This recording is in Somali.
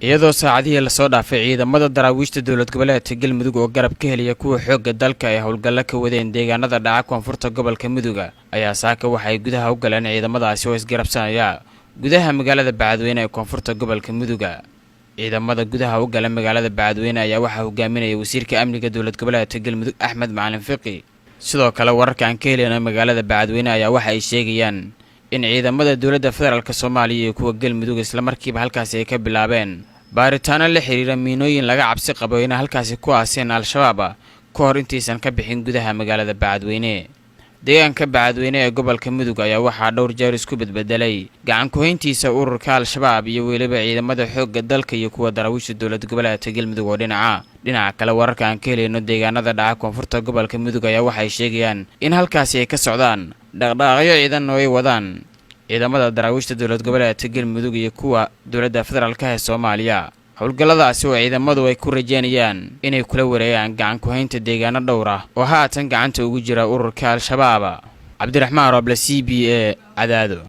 iyadoo saacadihii la soo dhaafay ciidamada daraawiishta dowlad goboleedka Galmudug oo garab ka helaya kuwa xoogga dalka ee howlgalla ka wadeen deegaanada dhaca koonfurta gobolka Mudug ayaa saaka waxay gudaha u galeen ciidamadaasi oo isgarabsanaya gudaha magaalada Bacadweyne ee koonfurta gobolka Mudug. ciidamada gudaha u gala magaalada Bacadweyne ayaa waxa hogaaminaya wasiirka amniga dowlad goboleedka Galmudug Axmed Macalin Fiqi. sidoo kale wararka aan ka helay magaalada Bacadweyne ayaa waxa ay sheegayaan in ciidamada dowladda federaalka Soomaaliya iyo kuwa Galmudug isla markiiba halkaas ay ka bilaabeen baaritaano la xiriira miinooyin laga cabsi qabo in halkaas ku aaseen al-shabaab ka hor intiisan ka bixin gudaha magaalada Bacadweyne. deegaanka Bacadweyne ee gobolka Mudug ayaa waxaa dhowr jeer isku bedbedelay gacan ku hayntiisa ururka al-shabaab iyo weliba ciidamada xoogga dalka iyo kuwa daraawiishta dowlad goboleedka Galmudug oo dhinaca kale wararka aan ka helayno deegaanada dhaca koonfurta gobolka Mudug ayaa waxay sheegayaan in halkaas ay ka socdaan dhaqdhaqaaqyo ciidan oo ay wadaan ciidamada daraawiishta dowlad goboleedka Galmudug iyo kuwa dowladda federaalka ee Soomaaliya. howlgalladaasi oo ciidamadu ay ku rajeynayaan inay kula wareegaan gacan ku haynta deegaano dhowr ah oo haatan gacanta ugu jira ururka al-shabaab. Cabdiraxmaan Roble, CBA, Cadaado.